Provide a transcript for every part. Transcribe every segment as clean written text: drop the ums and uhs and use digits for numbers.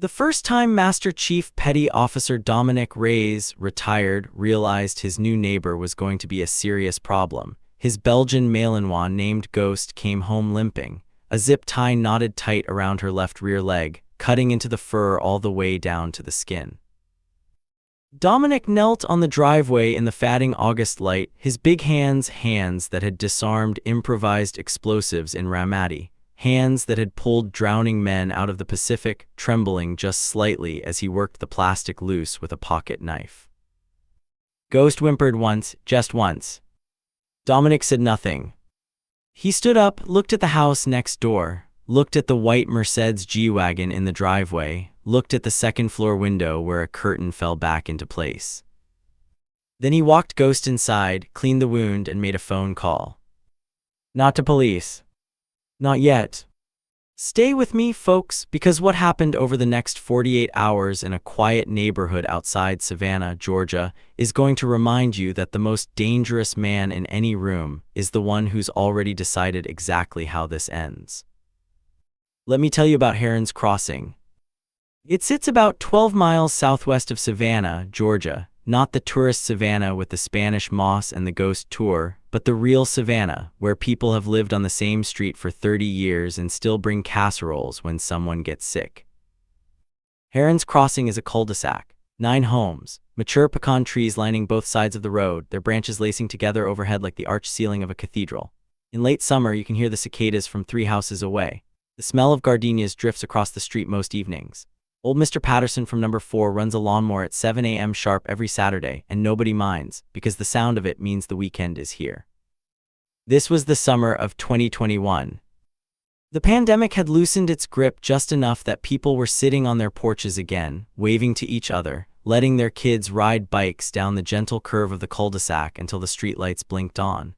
The first time Master Chief Petty Officer Dominic Reyes, retired, realized his new neighbor was going to be a serious problem, his Belgian Malinois named Ghost came home limping, a zip tie knotted tight around her left rear leg, cutting into the fur all the way down to the skin. Dominic knelt on the driveway in the fading August light, his big hands that had disarmed improvised explosives in Ramadi, hands that had pulled drowning men out of the Pacific, trembling just slightly as he worked the plastic loose with a pocket knife. Ghost whimpered once, just once. Dominic said nothing. He stood up, looked at the house next door, looked at the white Mercedes G-Wagon in the driveway, looked at the second-floor window where a curtain fell back into place. Then he walked Ghost inside, cleaned the wound, and made a phone call. Not to police. Not yet. Stay with me, folks, because what happened over the next 48 hours in a quiet neighborhood outside Savannah, Georgia, is going to remind you that the most dangerous man in any room is the one who's already decided exactly how this ends. Let me tell you about Heron's Crossing. It sits about 12 miles southwest of Savannah, Georgia, not the tourist Savannah with the Spanish moss and the ghost tour, but the real Savannah, where people have lived on the same street for 30 years and still bring casseroles when someone gets sick. Heron's Crossing is a cul-de-sac. 9 homes, mature pecan trees lining both sides of the road, their branches lacing together overhead like the arched ceiling of a cathedral. In late summer, you can hear the cicadas from 3 houses away. The smell of gardenias drifts across the street most evenings. Old Mr. Patterson from number 4 runs a lawnmower at 7 a.m. sharp every Saturday, and nobody minds, because the sound of it means the weekend is here. This was the summer of 2021. The pandemic had loosened its grip just enough that people were sitting on their porches again, waving to each other, letting their kids ride bikes down the gentle curve of the cul-de-sac until the streetlights blinked on.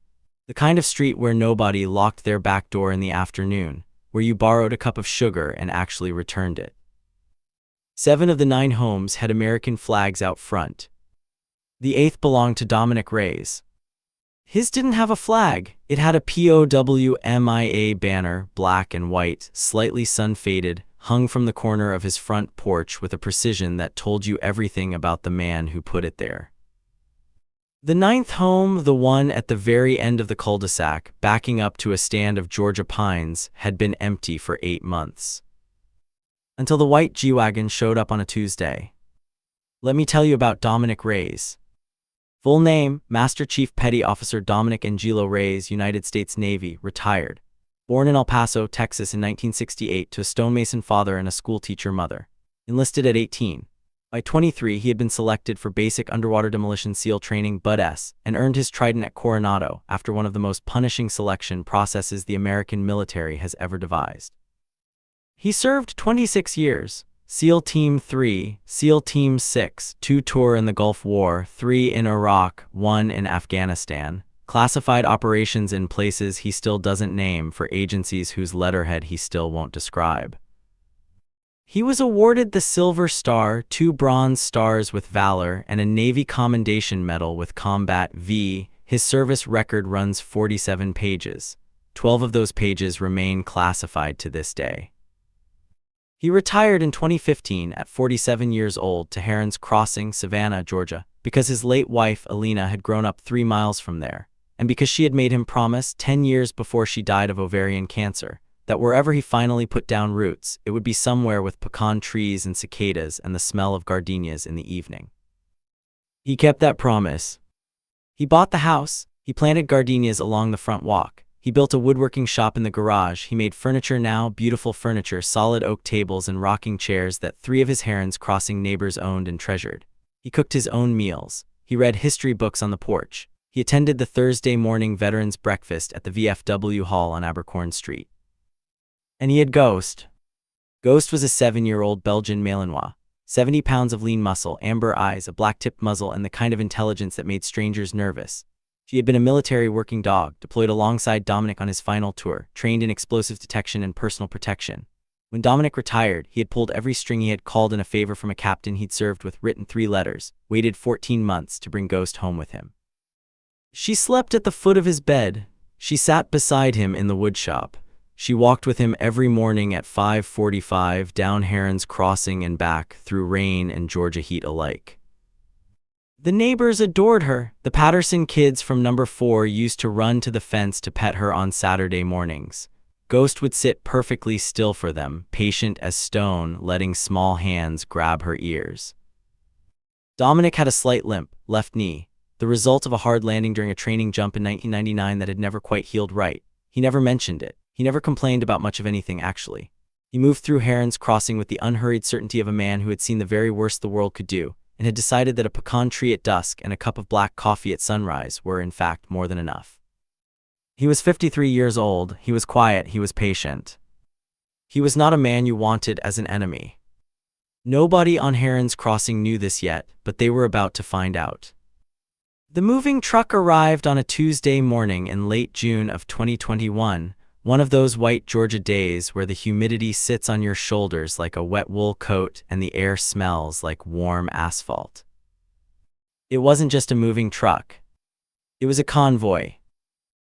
The kind of street where nobody locked their back door in the afternoon, where you borrowed a cup of sugar and actually returned it. 7 of the 9 homes had American flags out front. The 8th belonged to Dominic Reyes. His didn't have a flag. It had a POWMIA banner, black and white, slightly sun-faded, hung from the corner of his front porch with a precision that told you everything about the man who put it there. The 9th home, the one at the very end of the cul-de-sac, backing up to a stand of Georgia pines, had been empty for 8 months. Until the white G-Wagon showed up on a Tuesday. Let me tell you about Dominic Reyes. Full name, Master Chief Petty Officer Dominic Angelo Reyes, United States Navy, retired. Born in El Paso, Texas in 1968 to a stonemason father and a schoolteacher mother. Enlisted at 18. By 23, he had been selected for basic underwater demolition SEAL training (BUD-S) and earned his trident at Coronado after one of the most punishing selection processes the American military has ever devised. He served 26 years, SEAL Team 3, SEAL Team 6, 2 tour in the Gulf War, 3 in Iraq, 1 in Afghanistan, classified operations in places he still doesn't name for agencies whose letterhead he still won't describe. He was awarded the Silver Star, 2 Bronze Stars with Valor, and a Navy Commendation Medal with Combat V. His service record runs 47 pages. 12 of those pages remain classified to this day. He retired in 2015 at 47 years old to Heron's Crossing, Savannah, Georgia, because his late wife, Alina, had grown up 3 miles from there, and because she had made him promise 10 years before she died of ovarian cancer, that wherever he finally put down roots, it would be somewhere with pecan trees and cicadas and the smell of gardenias in the evening. He kept that promise. He bought the house, he planted gardenias along the front walk. He built a woodworking shop in the garage. He made furniture, now beautiful furniture, solid oak tables and rocking chairs that 3 of his Heron's Crossing neighbors owned and treasured. He cooked his own meals. He read history books on the porch. He attended the Thursday morning Veterans Breakfast at the VFW Hall on Abercorn Street. And he had Ghost. Ghost was a 7-year-old Belgian Malinois. 70 pounds of lean muscle, amber eyes, a black-tipped muzzle, and the kind of intelligence that made strangers nervous. She had been a military working dog, deployed alongside Dominic on his final tour, trained in explosives detection and personal protection. When Dominic retired, he had pulled every string he had called in a favor from a captain he'd served with, written 3 letters, waited 14 months to bring Ghost home with him. She slept at the foot of his bed. She sat beside him in the woodshop. She walked with him every morning at 5:45 down Heron's Crossing and back through rain and Georgia heat alike. The neighbors adored her. The Patterson kids from number 4 used to run to the fence to pet her on Saturday mornings. Ghost would sit perfectly still for them, patient as stone, letting small hands grab her ears. Dominic had a slight limp, left knee, the result of a hard landing during a training jump in 1999 that had never quite healed right. He never mentioned it. He never complained about much of anything, actually. He moved through Heron's Crossing with the unhurried certainty of a man who had seen the very worst the world could do, and had decided that a pecan tree at dusk and a cup of black coffee at sunrise were, in fact, more than enough. He was 53 years old. He was quiet. He was patient. He was not a man you wanted as an enemy. Nobody on Heron's Crossing knew this yet, but they were about to find out. The moving truck arrived on a Tuesday morning in late June of 2021, one of those white Georgia days where the humidity sits on your shoulders like a wet wool coat and the air smells like warm asphalt. It wasn't just a moving truck. It was a convoy.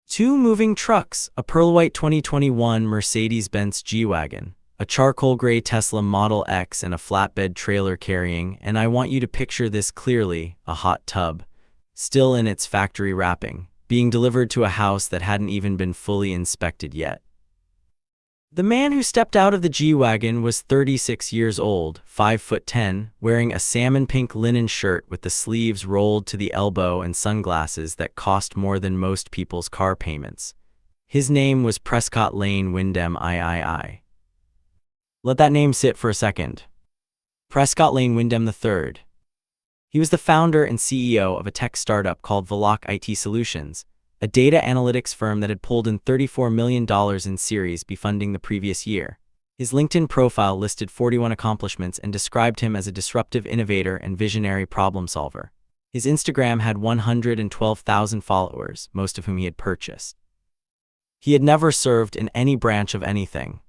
2 moving trucks, a pearl-white 2021 Mercedes-Benz G-Wagon, a charcoal gray Tesla Model X, and a flatbed trailer carrying, and I want you to picture this clearly, a hot tub, still in its factory wrapping, being delivered to a house that hadn't even been fully inspected yet. The man who stepped out of the G-Wagon was 36 years old, 5'10", wearing a salmon pink linen shirt with the sleeves rolled to the elbow and sunglasses that cost more than most people's car payments. His name was Prescott Lane Wyndham III. Let that name sit for a second. Prescott Lane Wyndham III. He was the founder and CEO of a tech startup called Veloc IT Solutions, a data analytics firm that had pulled in $34 million in Series B funding the previous year. His LinkedIn profile listed 41 accomplishments and described him as a disruptive innovator and visionary problem solver. His Instagram had 112,000 followers, most of whom he had purchased. He had never served in any branch of anything.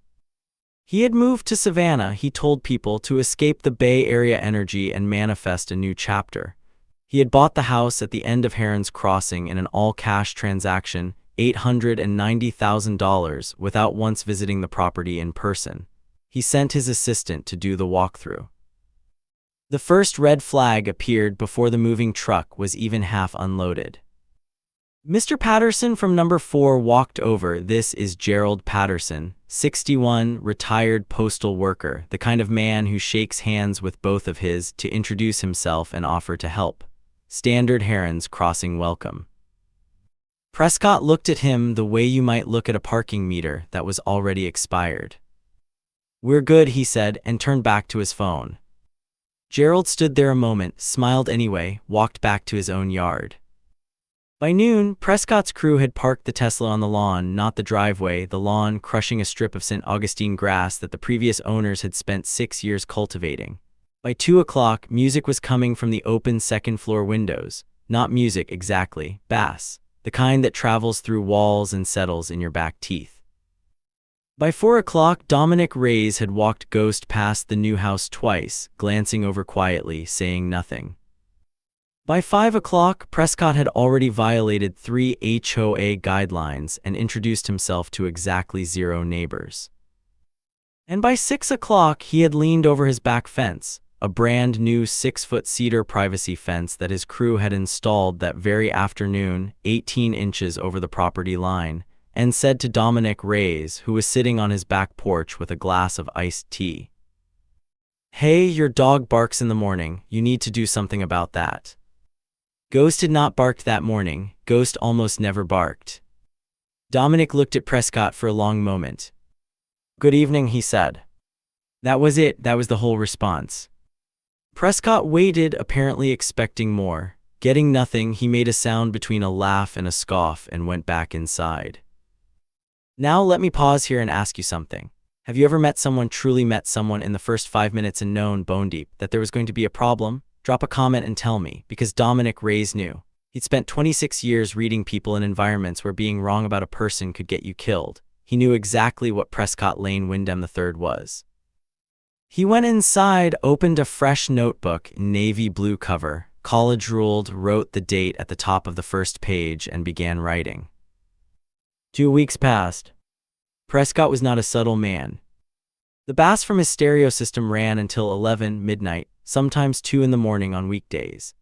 He had moved to Savannah, he told people, to escape the Bay Area energy and manifest a new chapter. He had bought the house at the end of Heron's Crossing in an all-cash transaction, $890,000, without once visiting the property in person. He sent his assistant to do the walkthrough. The first red flag appeared before the moving truck was even half unloaded. Mr. Patterson from number 4 walked over. This is Gerald Patterson, 61, retired postal worker, the kind of man who shakes hands with both of his to introduce himself and offer to help. Standard Heron's Crossing welcome. Prescott looked at him the way you might look at a parking meter that was already expired. "We're good," he said, and turned back to his phone. Gerald stood there a moment, smiled anyway, walked back to his own yard. By noon, Prescott's crew had parked the Tesla on the lawn, not the driveway, the lawn, crushing a strip of St. Augustine grass that the previous owners had spent 6 years cultivating. By 2 o'clock, music was coming from the open second-floor windows. Not music exactly, bass, the kind that travels through walls and settles in your back teeth. By 4 o'clock, Dominic Reyes had walked Ghost past the new house twice, glancing over quietly, saying nothing. By 5 o'clock, Prescott had already violated 3 HOA guidelines and introduced himself to exactly 0 neighbors. And by 6 o'clock, he had leaned over his back fence, a brand new 6-foot cedar privacy fence that his crew had installed that very afternoon, 18 inches over the property line, and said to Dominic Reyes, who was sitting on his back porch with a glass of iced tea, "Hey, your dog barks in the morning. You need to do something about that." Ghost had not barked that morning. Ghost almost never barked. Dominic looked at Prescott for a long moment. "Good evening," he said. That was it. That was the whole response. Prescott waited, apparently expecting more. Getting nothing, he made a sound between a laugh and a scoff and went back inside. "Now let me pause here and ask you something. Have you ever truly met someone in the first 5 minutes and known, bone deep, that there was going to be a problem? Drop a comment and tell me," because Dominic Reyes knew. He'd spent 26 years reading people in environments where being wrong about a person could get you killed. He knew exactly what Prescott Lane Wyndham III was. He went inside, opened a fresh notebook, navy blue cover, college ruled, wrote the date at the top of the first page, and began writing. 2 weeks passed. Prescott was not a subtle man. The bass from his stereo system ran until 11 midnight, sometimes 2 in the morning on weekdays.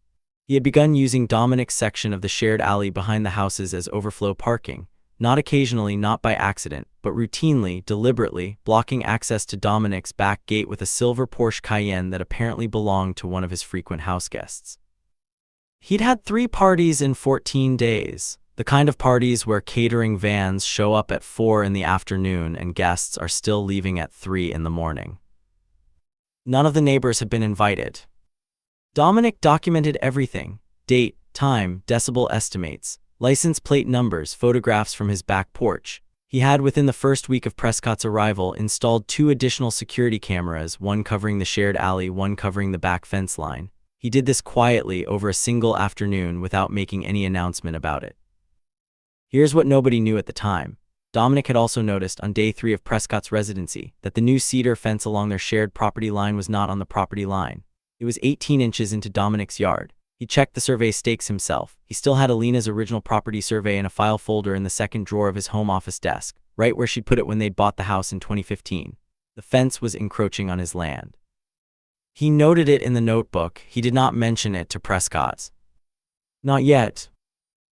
He had begun using Dominic's section of the shared alley behind the houses as overflow parking, not occasionally, not by accident, but routinely, deliberately, blocking access to Dominic's back gate with a silver Porsche Cayenne that apparently belonged to one of his frequent houseguests. He'd had 3 parties in 14 days, the kind of parties where catering vans show up at 4 in the afternoon and guests are still leaving at 3 in the morning. None of the neighbors had been invited. Dominic documented everything: date, time, decibel estimates, license plate numbers, photographs from his back porch. He had, within the first week of Prescott's arrival, installed 2 additional security cameras, one covering the shared alley, one covering the back fence line. He did this quietly over a single afternoon without making any announcement about it. Here's what nobody knew at the time. Dominic had also noticed on day 3 of Prescott's residency that the new cedar fence along their shared property line was not on the property line. It was 18 inches into Dominic's yard. He checked the survey stakes himself. He still had Alina's original property survey in a file folder in the second drawer of his home office desk, right where she'd put it when they'd bought the house in 2015. The fence was encroaching on his land. He noted it in the notebook. He did not mention it to Prescott. Not yet.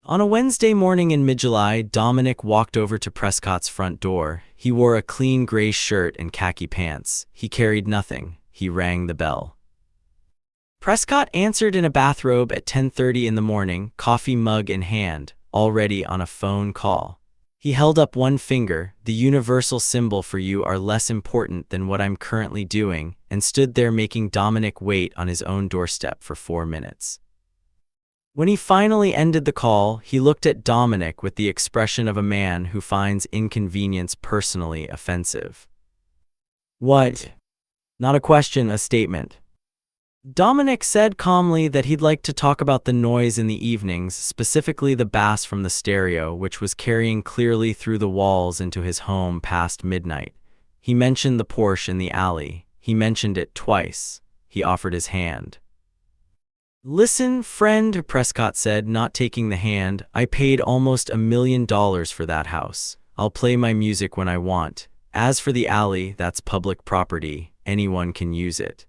On a Wednesday morning in mid-July, Dominic walked over to Prescott's front door. He wore a clean gray shirt and khaki pants. He carried nothing. He rang the bell. Prescott answered in a bathrobe at 10:30 in the morning, coffee mug in hand, already on a phone call. He held up one finger, the universal symbol for "you are less important than what I'm currently doing," and stood there making Dominic wait on his own doorstep for 4 minutes. When he finally ended the call, he looked at Dominic with the expression of a man who finds inconvenience personally offensive. "What?" Not a question, a statement. Dominic said calmly that he'd like to talk about the noise in the evenings, specifically the bass from the stereo, which was carrying clearly through the walls into his home past midnight. He mentioned the Porsche in the alley. He mentioned it twice. He offered his hand. "Listen, friend," Prescott said, not taking the hand, "I paid almost $1 million for that house. I'll play my music when I want. As for the alley, that's public property. Anyone can use it."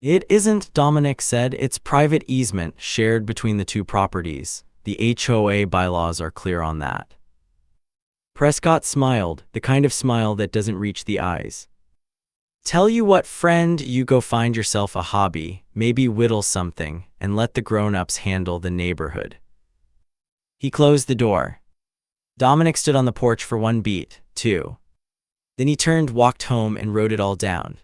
"It isn't," Dominic said. "It's private easement shared between the 2 properties. The HOA bylaws are clear on that." Prescott smiled, the kind of smile that doesn't reach the eyes. "Tell you what, friend, you go find yourself a hobby, maybe whittle something, and let the grown-ups handle the neighborhood." He closed the door. Dominic stood on the porch for 1 beat, 2. Then he turned, walked home, and wrote it all down.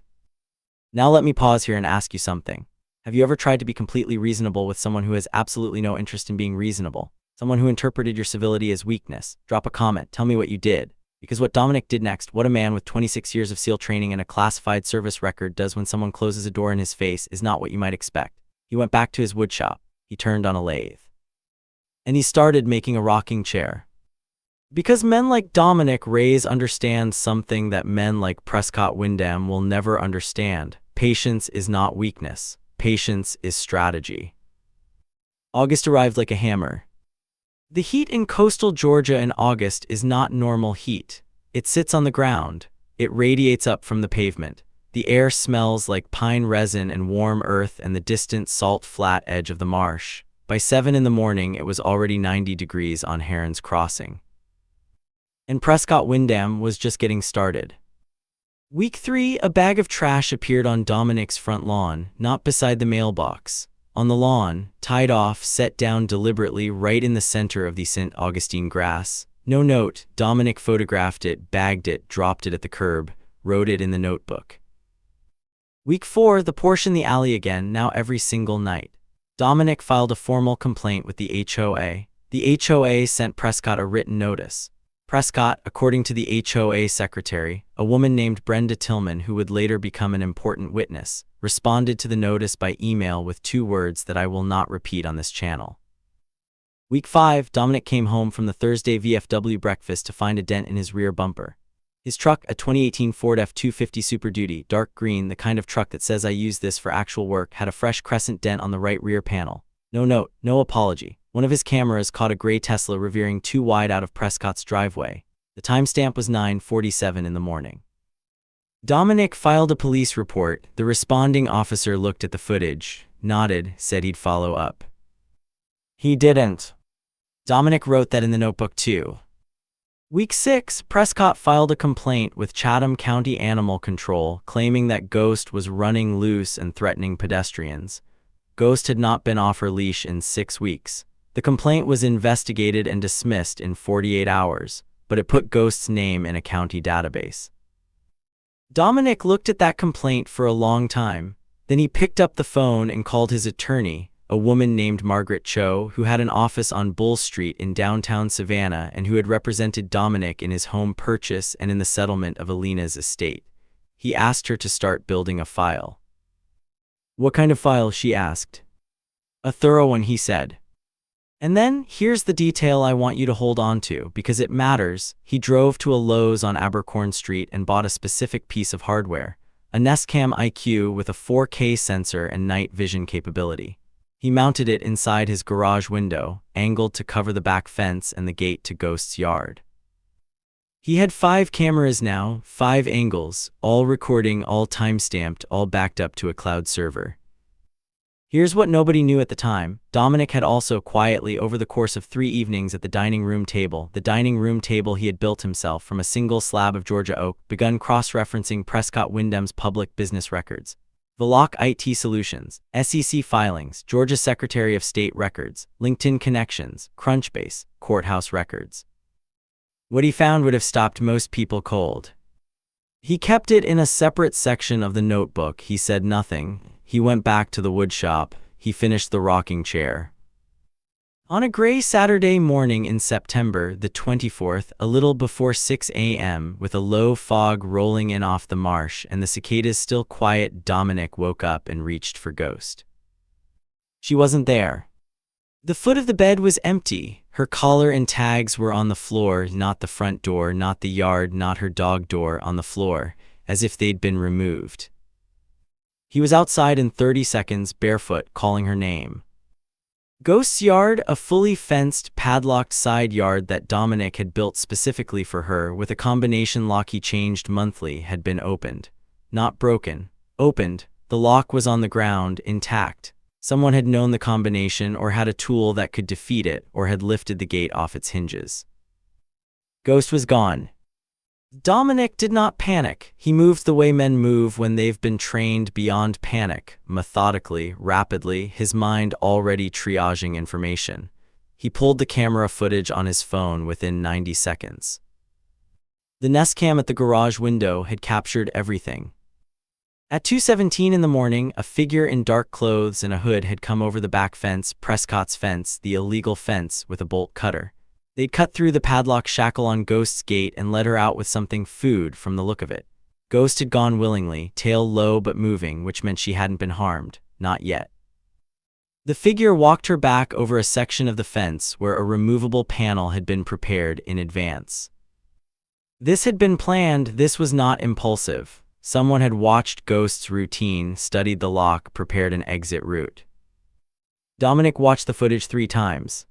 Now let me pause here and ask you something. Have you ever tried to be completely reasonable with someone who has absolutely no interest in being reasonable? Someone who interpreted your civility as weakness? Drop a comment, tell me what you did. Because what Dominic did next, what a man with 26 years of SEAL training and a classified service record does when someone closes a door in his face, is not what you might expect. He went back to his woodshop. He turned on a lathe. And he started making a rocking chair. Because men like Dominic Reyes understand something that men like Prescott Wyndham will never understand. Patience is not weakness. Patience is strategy. August arrived like a hammer. The heat in coastal Georgia in August is not normal heat. It sits on the ground. It radiates up from the pavement. The air smells like pine resin and warm earth and the distant salt flat edge of the marsh. By 7 in the morning, it was already 90 degrees on Heron's Crossing. And Prescott Wyndham was just getting started. Week 3, a bag of trash appeared on Dominic's front lawn, not beside the mailbox. On the lawn, tied off, set down deliberately right in the center of the St. Augustine grass. No note. Dominic photographed it, bagged it, dropped it at the curb, wrote it in the notebook. Week 4, the Porsche in the alley again, now every single night. Dominic filed a formal complaint with the HOA. The HOA sent Prescott a written notice. Prescott, according to the HOA secretary, a woman named Brenda Tillman who would later become an important witness, responded to the notice by email with 2 words that I will not repeat on this channel. Week 5, Dominic came home from the Thursday VFW breakfast to find a dent in his rear bumper. His truck, a 2018 Ford F-250 Super Duty, dark green, the kind of truck that says I use this for actual work, had a fresh crescent dent on the right rear panel. No note, no apology. One of his cameras caught a gray Tesla reveering too wide out of Prescott's driveway. The timestamp was 9:47 in the morning. Dominic filed a police report. The responding officer looked at the footage, nodded, said he'd follow up. He didn't. Dominic wrote that in the notebook too. Week 6, Prescott filed a complaint with Chatham County Animal Control claiming that Ghost was running loose and threatening pedestrians. Ghost had not been off her leash in 6 weeks. The complaint was investigated and dismissed in 48 hours, but it put Ghost's name in a county database. Dominic looked at that complaint for a long time. Then he picked up the phone and called his attorney, a woman named Margaret Cho, who had an office on Bull Street in downtown Savannah and who had represented Dominic in his home purchase and in the settlement of Alina's estate. He asked her to start building a file. What kind of file? She asked. A thorough one, he said. And then, here's the detail I want you to hold on to, because it matters. He drove to a Lowe's on Abercorn Street and bought a specific piece of hardware, a Nestcam IQ with a 4K sensor and night vision capability. He mounted it inside his garage window, angled to cover the back fence and the gate to Ghost's yard. He had 5 cameras now, 5 angles, all recording, all time-stamped, all backed up to a cloud server. Here's what nobody knew at the time. Dominic had also quietly, over the course of 3 evenings at the dining room table he had built himself from a single slab of Georgia oak, begun cross-referencing Prescott Wyndham's public business records. Veloc IT Solutions, SEC filings, Georgia Secretary of State records, LinkedIn connections, Crunchbase, courthouse records. What he found would have stopped most people cold. He kept it in a separate section of the notebook. He said nothing. He went back to the wood shop. He finished the rocking chair. On a gray Saturday morning in September the 24th, a little before 6 a.m., with a low fog rolling in off the marsh and the cicadas still quiet, Dominic woke up and reached for Ghost. She wasn't there. The foot of the bed was empty. Her collar and tags were on the floor, not the front door, not the yard, not her dog door, on the floor, as if they'd been removed. He was outside in 30 seconds, barefoot, calling her name. Ghost's yard, a fully fenced, padlocked side yard that Dominic had built specifically for her with a combination lock he changed monthly, had been opened. Not broken. Opened. The lock was on the ground, intact. Someone had known the combination or had a tool that could defeat it or had lifted the gate off its hinges. Ghost was gone. Dominic did not panic. He moved the way men move when they've been trained beyond panic, methodically, rapidly, his mind already triaging information. He pulled the camera footage on his phone within 90 seconds. The Nest Cam at the garage window had captured everything. At 2:17 in the morning, a figure in dark clothes and a hood had come over the back fence, Prescott's fence, the illegal fence, with a bolt cutter. They'd cut through the padlock shackle on Ghost's gate and let her out with something, food, from the look of it. Ghost had gone willingly, tail low but moving, which meant she hadn't been harmed. Not yet. The figure walked her back over a section of the fence where a removable panel had been prepared in advance. This had been planned. This was not impulsive. Someone had watched Ghost's routine, studied the lock, prepared an exit route. Dominic watched the footage 3 times.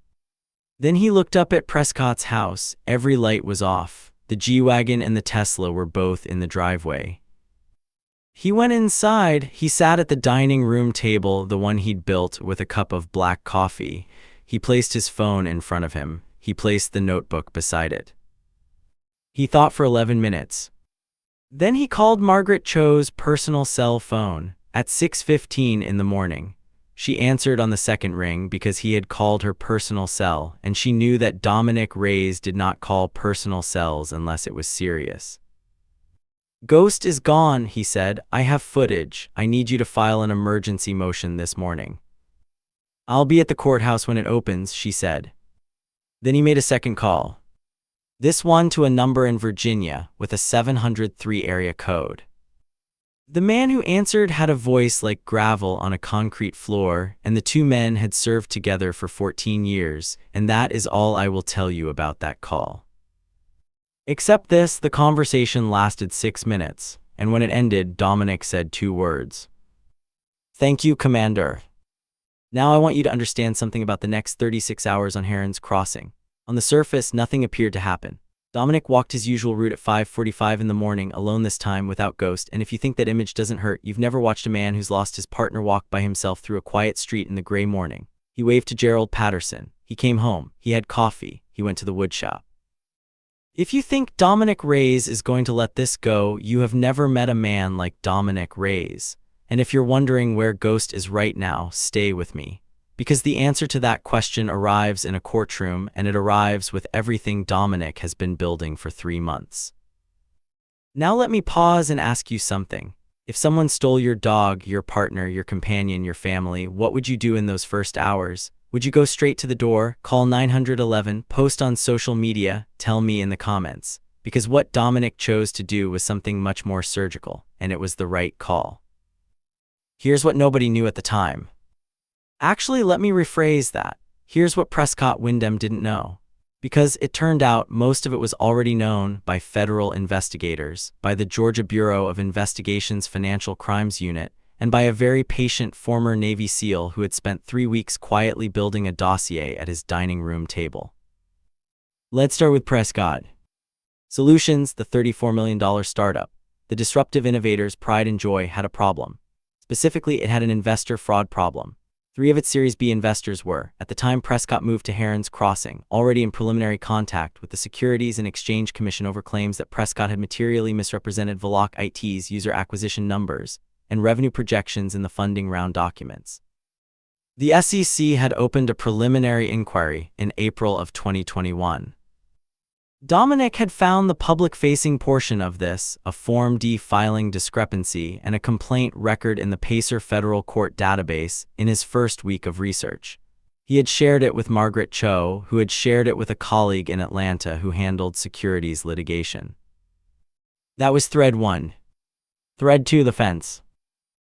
Then he looked up at Prescott's house. Every light was off. The G-Wagon and the Tesla were both in the driveway. He went inside. He sat at the dining room table, the one he'd built, with a cup of black coffee. He placed his phone in front of him. He placed the notebook beside it. He thought for 11 minutes. Then he called Margaret Cho's personal cell phone at 6:15 in the morning. She answered on the second ring because he had called her personal cell, and she knew that Dominic Reyes did not call personal cells unless it was serious. Ghost is gone, he said. I have footage. I need you to file an emergency motion this morning. I'll be at the courthouse when it opens, she said. Then he made a second call. This one to a number in Virginia with a 703 area code. The man who answered had a voice like gravel on a concrete floor, and the 2 men had served together for 14 years, and that is all I will tell you about that call. Except this, the conversation lasted 6 minutes, and when it ended, Dominic said 2 words. Thank you, Commander. Now I want you to understand something about the next 36 hours on Heron's Crossing. On the surface, nothing appeared to happen. Dominic walked his usual route at 5:45 in the morning, alone this time, without Ghost, and if you think that image doesn't hurt, you've never watched a man who's lost his partner walk by himself through a quiet street in the gray morning. He waved to Gerald Patterson. He came home. He had coffee. He went to the woodshop. If you think Dominic Reyes is going to let this go, you have never met a man like Dominic Reyes. And if you're wondering where Ghost is right now, stay with me. Because the answer to that question arrives in a courtroom, and it arrives with everything Dominic has been building for 3 months. Now let me pause and ask you something. If someone stole your dog, your partner, your companion, your family, what would you do in those first hours? Would you go straight to the door, call 911, post on social media, tell me in the comments? Because what Dominic chose to do was something much more surgical, and it was the right call. Here's what nobody knew at the time. Actually, let me rephrase that. Here's what Prescott Wyndham didn't know. Because it turned out most of it was already known by federal investigators, by the Georgia Bureau of Investigation's Financial Crimes Unit, and by a very patient former Navy SEAL who had spent 3 weeks quietly building a dossier at his dining room table. Let's start with Prescott Solutions, the $34 million startup. The disruptive innovator's pride and joy had a problem. Specifically, it had an investor fraud problem. 3 of its Series B investors were, at the time Prescott moved to Heron's Crossing, already in preliminary contact with the Securities and Exchange Commission over claims that Prescott had materially misrepresented Veloc IT's user acquisition numbers and revenue projections in the funding round documents. The SEC had opened a preliminary inquiry in April of 2021. Dominic had found the public-facing portion of this, a Form D filing discrepancy, and a complaint record in the Pacer Federal Court database in his first week of research. He had shared it with Margaret Cho, who had shared it with a colleague in Atlanta who handled securities litigation. That was Thread 1. Thread 2, the fence.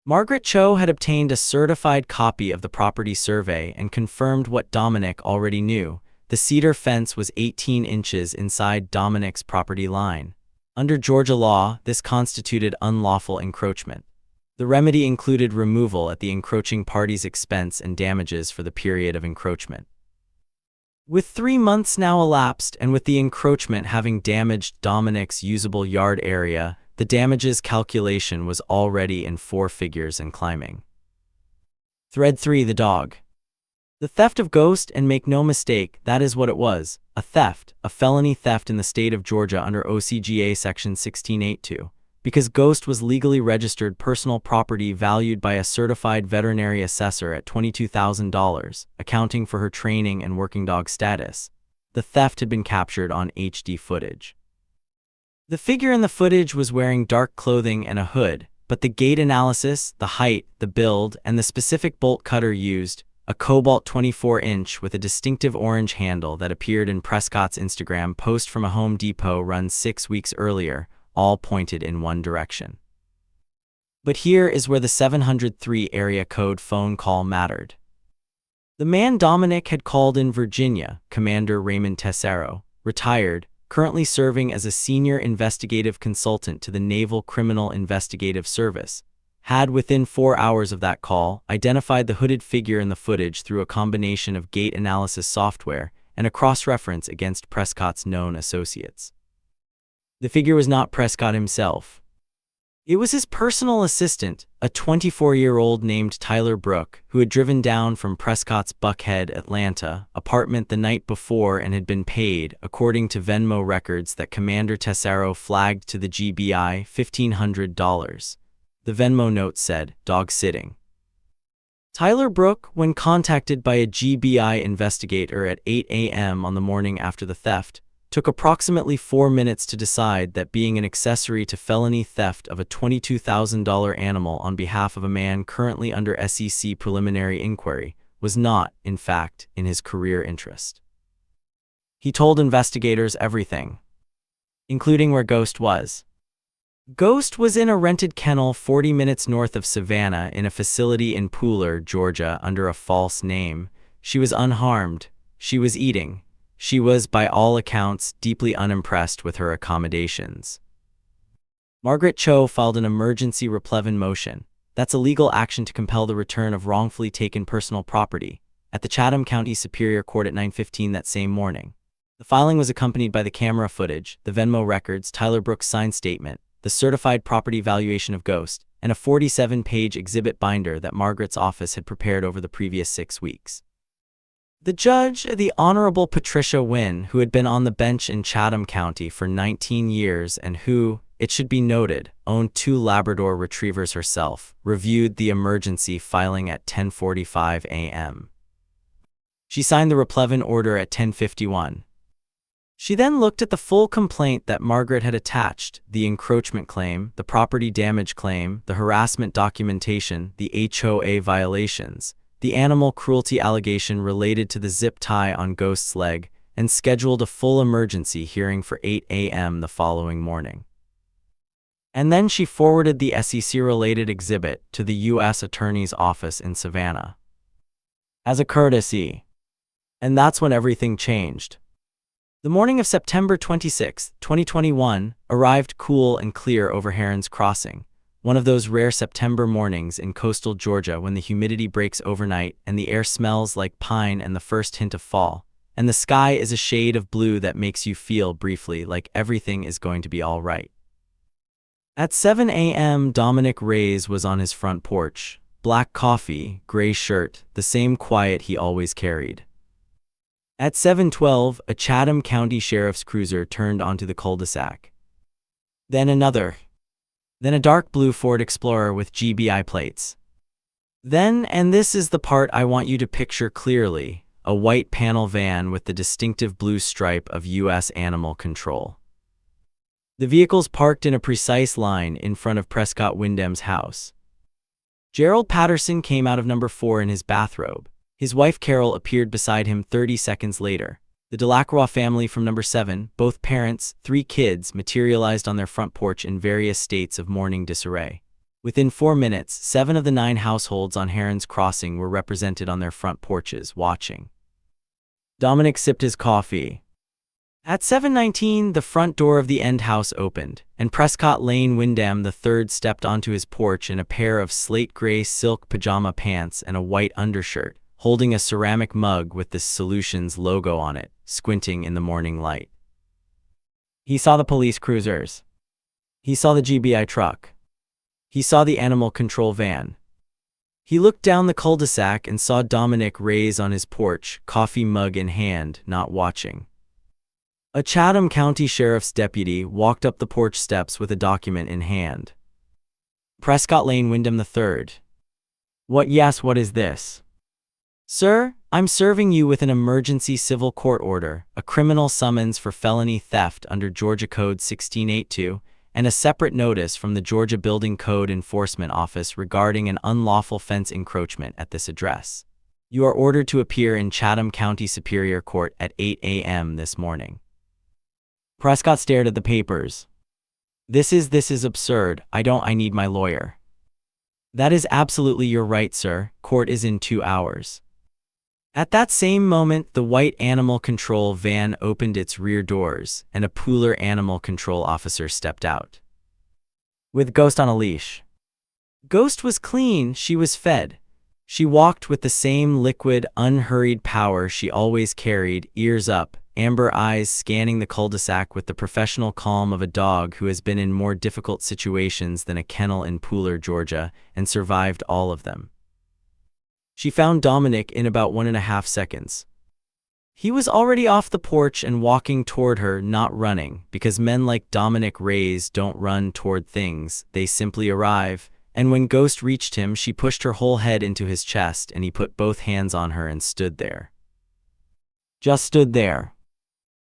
Margaret Cho had obtained a certified copy of the property survey and confirmed what Dominic already knew. The cedar fence was 18 inches inside Dominic's property line. Under Georgia law, this constituted unlawful encroachment. The remedy included removal at the encroaching party's expense and damages for the period of encroachment. With 3 months now elapsed, and with the encroachment having damaged Dominic's usable yard area, the damages calculation was already in 4 figures and climbing. Thread 3, the dog. The theft of Ghost, and make no mistake, that is what it was, a theft, a felony theft in the state of Georgia under OCGA Section 1682, because Ghost was legally registered personal property valued by a certified veterinary assessor at $22,000, accounting for her training and working dog status. The theft had been captured on HD footage. The figure in the footage was wearing dark clothing and a hood, but the gait analysis, the height, the build, and the specific bolt cutter used, a Cobalt 24-inch with a distinctive orange handle that appeared in Prescott's Instagram post from a Home Depot run 6 weeks earlier, all pointed in one direction. But here is where the 703 area code phone call mattered. The man Dominic had called in Virginia, Commander Raymond Tessero, retired, currently serving as a senior investigative consultant to the Naval Criminal Investigative Service, had within 4 hours of that call identified the hooded figure in the footage through a combination of gait analysis software and a cross-reference against Prescott's known associates. The figure was not Prescott himself. It was his personal assistant, a 24-year-old named Tyler Brooke, who had driven down from Prescott's Buckhead, Atlanta, apartment the night before and had been paid, according to Venmo records that Commander Tessero flagged to the GBI, $1,500. The Venmo note said, "Dog sitting." Tyler Brooke, when contacted by a GBI investigator at 8 a.m. on the morning after the theft, took approximately 4 minutes to decide that being an accessory to felony theft of a $22,000 animal on behalf of a man currently under SEC preliminary inquiry was not, in fact, in his career interest. He told investigators everything, including where Ghost was. Ghost was in a rented kennel 40 minutes north of Savannah in a facility in Pooler, Georgia, under a false name. She was unharmed. She was eating. She was, by all accounts, deeply unimpressed with her accommodations. Margaret Cho filed an emergency replevin motion, that's a legal action to compel the return of wrongfully taken personal property, at the Chatham County Superior Court at 9:15 that same morning. The The filing was accompanied by the camera footage, the Venmo records, Tyler Brooks' signed statement, the certified property valuation of Ghost, and a 47-page exhibit binder that Margaret's office had prepared over the previous 6 weeks. The judge, the Honorable Patricia Wynne, who had been on the bench in Chatham County for 19 years and who, it should be noted, owned 2 Labrador retrievers herself, reviewed the emergency filing at 10:45 a.m. She signed the replevin order at 10:51. She then looked at the full complaint that Margaret had attached, the encroachment claim, the property damage claim, the harassment documentation, the HOA violations, the animal cruelty allegation related to the zip tie on Ghost's leg, and scheduled a full emergency hearing for 8 a.m. the following morning. And then she forwarded the SEC-related exhibit to the U.S. Attorney's Office in Savannah as a courtesy. And that's when everything changed. The morning of September 26, 2021, arrived cool and clear over Heron's Crossing, one of those rare September mornings in coastal Georgia when the humidity breaks overnight and the air smells like pine and the first hint of fall, and the sky is a shade of blue that makes you feel briefly like everything is going to be all right. At 7 a.m., Dominic Reyes was on his front porch, black coffee, gray shirt, the same quiet he always carried. At 7:12, a Chatham County Sheriff's cruiser turned onto the cul-de-sac. Then another. Then a dark blue Ford Explorer with GBI plates. Then, and this is the part I want you to picture clearly, a white panel van with the distinctive blue stripe of U.S. Animal Control. The vehicles parked in a precise line in front of Prescott Wyndham's house. Gerald Patterson came out of number 4 in his bathrobe. His wife Carol appeared beside him 30 seconds later. The Delacroix family from number 7, both parents, 3 kids, materialized on their front porch in various states of mourning disarray. Within 4 minutes, 7 of the 9 households on Heron's Crossing were represented on their front porches, watching. Dominic sipped his coffee. At 7:19, the front door of the end house opened, and Prescott Lane Wyndham III stepped onto his porch in a pair of slate-gray silk pajama pants and a white undershirt, holding a ceramic mug with the Solutions logo on it, squinting in the morning light. He saw the police cruisers. He saw the GBI truck. He saw the animal control van. He looked down the cul-de-sac and saw Dominic Reyes on his porch, coffee mug in hand, not watching. A Chatham County Sheriff's deputy walked up the porch steps with a document in hand. Prescott Lane Wyndham III. What is this? Sir, I'm serving you with an emergency civil court order, a criminal summons for felony theft under Georgia Code 1682, and a separate notice from the Georgia Building Code Enforcement Office regarding an unlawful fence encroachment at this address. You are ordered to appear in Chatham County Superior Court at 8 a.m. this morning. Prescott stared at the papers. This is absurd. I need my lawyer. That is absolutely your right, sir. Court is in 2 hours. At that same moment, the white animal control van opened its rear doors, and a Pooler animal control officer stepped out. With Ghost on a leash. Ghost was clean, she was fed. She walked with the same liquid, unhurried power she always carried, ears up, amber eyes scanning the cul-de-sac with the professional calm of a dog who has been in more difficult situations than a kennel in Pooler, Georgia, and survived all of them. She found Dominic in about 1.5 seconds. He was already off the porch and walking toward her, not running, because men like Dominic Reyes don't run toward things, they simply arrive, and when Ghost reached him, she pushed her whole head into his chest and he put both hands on her and stood there. Just stood there.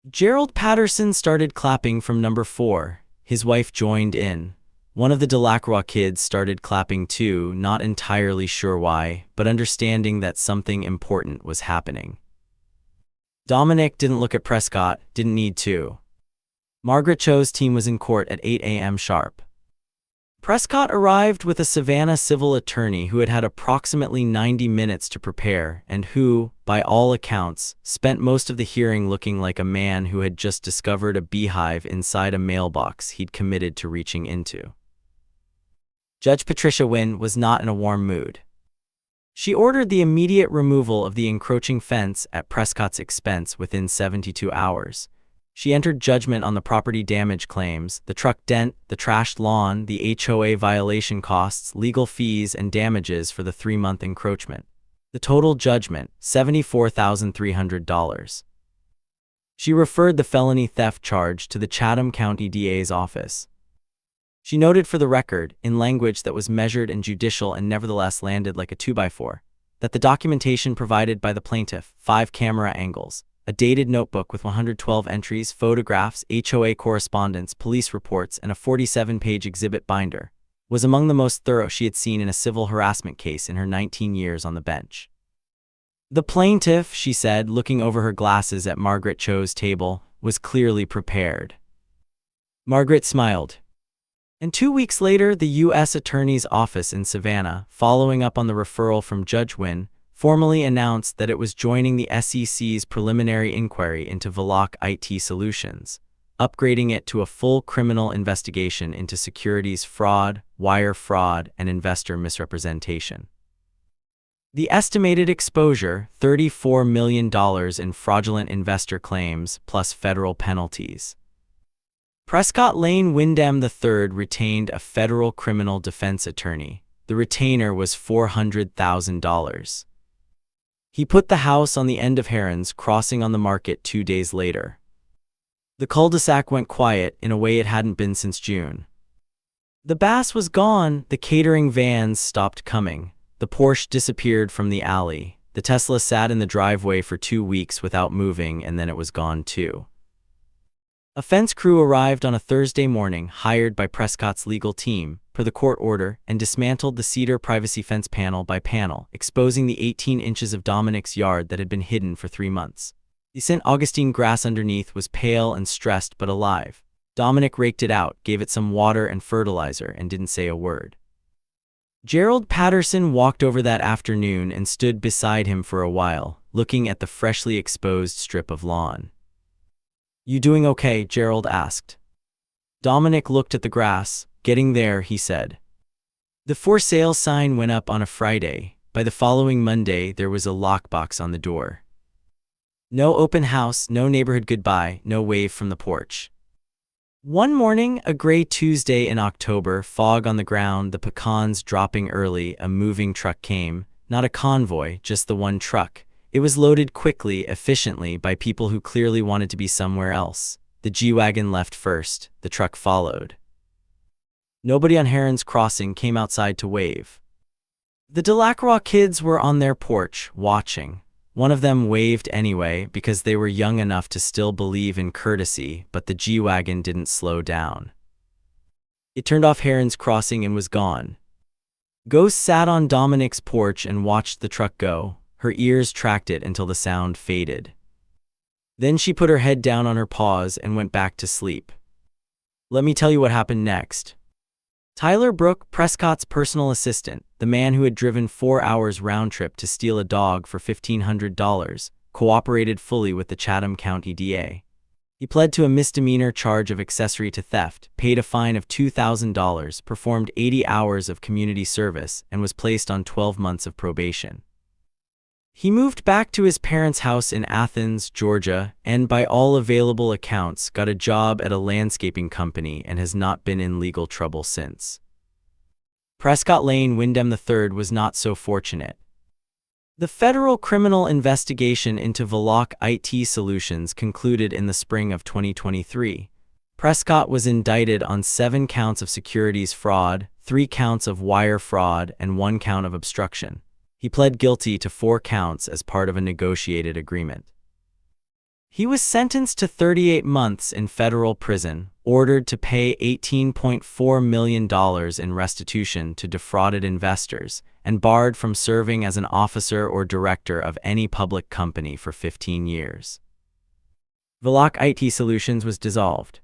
Gerald Patterson started clapping from number 4. His wife joined in. One of the Delacroix kids started clapping too, not entirely sure why, but understanding that something important was happening. Dominic didn't look at Prescott, didn't need to. Margaret Cho's team was in court at 8 a.m. sharp. Prescott arrived with a Savannah civil attorney who had had approximately 90 minutes to prepare and who, by all accounts, spent most of the hearing looking like a man who had just discovered a beehive inside a mailbox he'd committed to reaching into. Judge Patricia Wynne was not in a warm mood. She ordered the immediate removal of the encroaching fence at Prescott's expense within 72 hours. She entered judgment on the property damage claims, the truck dent, the trashed lawn, the HOA violation costs, legal fees, and damages for the 3-month encroachment. The total judgment, $74,300. She referred the felony theft charge to the Chatham County DA's office. She noted for the record, in language that was measured and judicial and nevertheless landed like a 2x4, that the documentation provided by the plaintiff, 5 camera angles, a dated notebook with 112 entries, photographs, HOA correspondence, police reports, and a 47-page exhibit binder, was among the most thorough she had seen in a civil harassment case in her 19 years on the bench. The plaintiff, she said, looking over her glasses at Margaret Cho's table, was clearly prepared. Margaret smiled. And 2 weeks later, the U.S. Attorney's Office in Savannah, following up on the referral from Judge Wynn, formally announced that it was joining the SEC's preliminary inquiry into Veloc IT Solutions, upgrading it to a full criminal investigation into securities fraud, wire fraud, and investor misrepresentation. The estimated exposure, $34 million in fraudulent investor claims plus federal penalties. Prescott Lane Wyndham III retained a federal criminal defense attorney. The retainer was $400,000. He put the house on the end of Heron's Crossing on the market 2 days later. The cul-de-sac went quiet in a way it hadn't been since June. The bass was gone, the catering vans stopped coming, the Porsche disappeared from the alley, the Tesla sat in the driveway for 2 weeks without moving, and then it was gone too. A fence crew arrived on a Thursday morning, hired by Prescott's legal team, per the court order, and dismantled the cedar privacy fence panel by panel, exposing the 18 inches of Dominic's yard that had been hidden for 3 months. The St. Augustine grass underneath was pale and stressed but alive. Dominic raked it out, gave it some water and fertilizer, and didn't say a word. Gerald Patterson walked over that afternoon and stood beside him for a while, looking at the freshly exposed strip of lawn. "You doing okay?" Gerald asked. Dominic looked at the grass. "Getting there," he said. The for sale sign went up on a Friday. By the following Monday, there was a lockbox on the door. No open house, no neighborhood goodbye, no wave from the porch. One morning, a gray Tuesday in October, fog on the ground, the pecans dropping early, a moving truck came. Not a convoy, just the one truck. It was loaded quickly, efficiently, by people who clearly wanted to be somewhere else. The G-Wagon left first, the truck followed. Nobody on Heron's Crossing came outside to wave. The Delacroix kids were on their porch, watching. One of them waved anyway, because they were young enough to still believe in courtesy, but the G-Wagon didn't slow down. It turned off Heron's Crossing and was gone. Ghost sat on Dominic's porch and watched the truck go. Her ears tracked it until the sound faded. Then she put her head down on her paws and went back to sleep. Let me tell you what happened next. Tyler Brooke, Prescott's personal assistant, the man who had driven 4 hours round trip to steal a dog for $1,500, cooperated fully with the Chatham County DA. He pled to a misdemeanor charge of accessory to theft, paid a fine of $2,000, performed 80 hours of community service, and was placed on 12 months of probation. He moved back to his parents' house in Athens, Georgia, and by all available accounts got a job at a landscaping company and has not been in legal trouble since. Prescott Lane Wyndham III was not so fortunate. The federal criminal investigation into Veloc IT Solutions concluded in the spring of 2023. Prescott was indicted on 7 counts of securities fraud, 3 counts of wire fraud, and 1 count of obstruction. He pled guilty to 4 counts as part of a negotiated agreement. He was sentenced to 38 months in federal prison, ordered to pay $18.4 million in restitution to defrauded investors, and barred from serving as an officer or director of any public company for 15 years. Veloc IT Solutions was dissolved.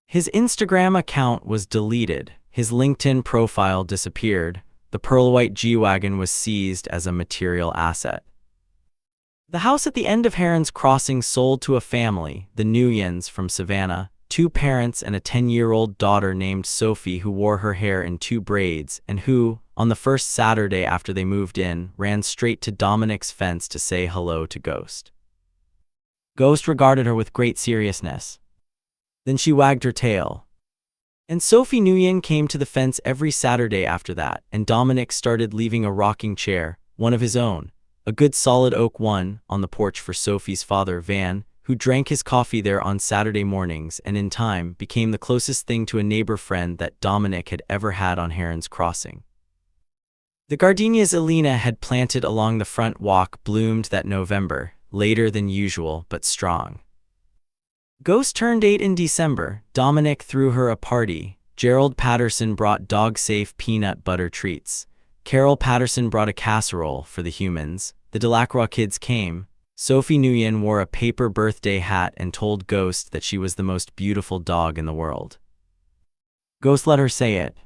His Instagram account was deleted, his LinkedIn profile disappeared, the pearl-white G-Wagon was seized as a material asset. The house at the end of Heron's Crossing sold to a family, the Nguyen's from Savannah, two parents and a 10-year-old daughter named Sophie who wore her hair in two braids and who, on the first Saturday after they moved in, ran straight to Dominic's fence to say hello to Ghost. Ghost regarded her with great seriousness. Then she wagged her tail. And Sophie Nguyen came to the fence every Saturday after that, and Dominic started leaving a rocking chair, one of his own, a good solid oak one, on the porch for Sophie's father, Van, who drank his coffee there on Saturday mornings and in time became the closest thing to a neighbor friend that Dominic had ever had on Heron's Crossing. The gardenias Elena had planted along the front walk bloomed that November, later than usual but strong. Ghost turned 8 in December. Dominic threw her a party. Gerald Patterson brought dog-safe peanut butter treats. Carol Patterson brought a casserole for the humans. The Delacroix kids came. Sophie Nguyen wore a paper birthday hat and told Ghost that she was the most beautiful dog in the world. Ghost let her say it.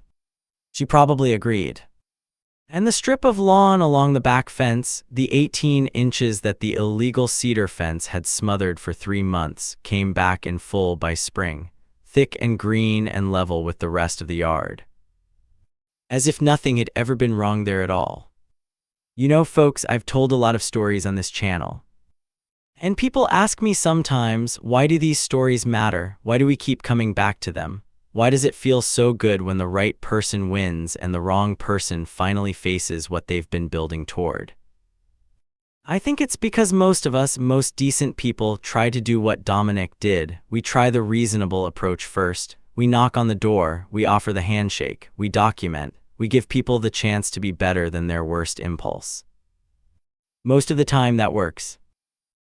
She probably agreed. And the strip of lawn along the back fence, the 18 inches that the illegal cedar fence had smothered for 3 months, came back in full by spring, thick and green and level with the rest of the yard. As if nothing had ever been wrong there at all. You know, folks, I've told a lot of stories on this channel. And people ask me sometimes, why do these stories matter? Why do we keep coming back to them? Why does it feel so good when the right person wins and the wrong person finally faces what they've been building toward? I think it's because most of us, most decent people, try to do what Dominic did. We try the reasonable approach first. We knock on the door, we offer the handshake, we document, we give people the chance to be better than their worst impulse. Most of the time that works.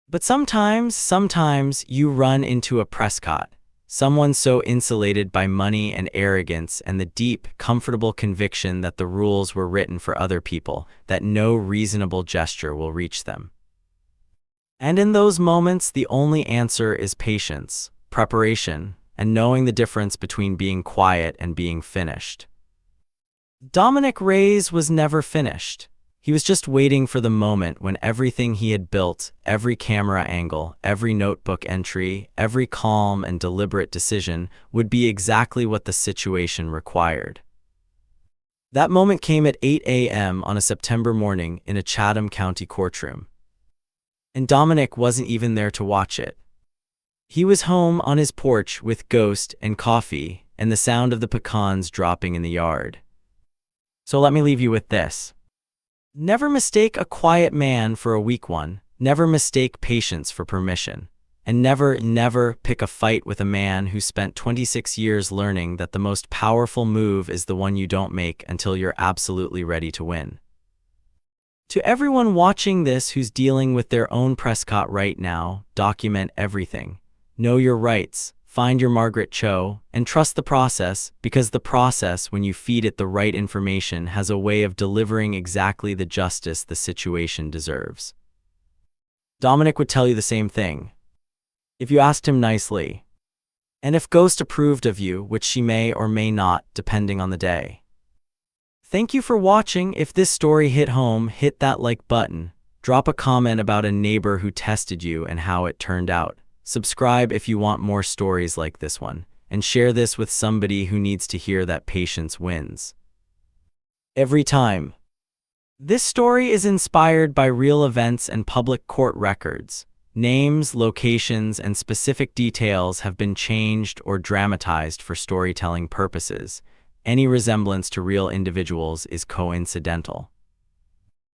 But sometimes you run into a Prescott, someone so insulated by money and arrogance and the deep, comfortable conviction that the rules were written for other people, that no reasonable gesture will reach them. And in those moments, the only answer is patience, preparation, and knowing the difference between being quiet and being finished. Dominic Reyes was never finished. He was just waiting for the moment when everything he had built, every camera angle, every notebook entry, every calm and deliberate decision, would be exactly what the situation required. That moment came at 8 a.m. on a September morning in a Chatham County courtroom. And Dominic wasn't even there to watch it. He was home on his porch with Ghost and coffee and the sound of the pecans dropping in the yard. So let me leave you with this. Never mistake a quiet man for a weak one. Never mistake patience for permission. And never pick a fight with a man who spent 26 years learning that the most powerful move is the one you don't make until you're absolutely ready to win. To everyone watching this who's dealing with their own Prescott right now, document everything. Know your rights. Find your Margaret Cho, and trust the process, because the process, when you feed it the right information, has a way of delivering exactly the justice the situation deserves. Dominic would tell you the same thing, if you asked him nicely. And if Ghost approved of you, which she may or may not, depending on the day. Thank you for watching. If this story hit home, hit that like button. Drop a comment about a neighbor who tested you and how it turned out. Subscribe if you want more stories like this one, and share this with somebody who needs to hear that patience wins. Every time. This story is inspired by real events and public court records. Names, locations, and specific details have been changed or dramatized for storytelling purposes. Any resemblance to real individuals is coincidental.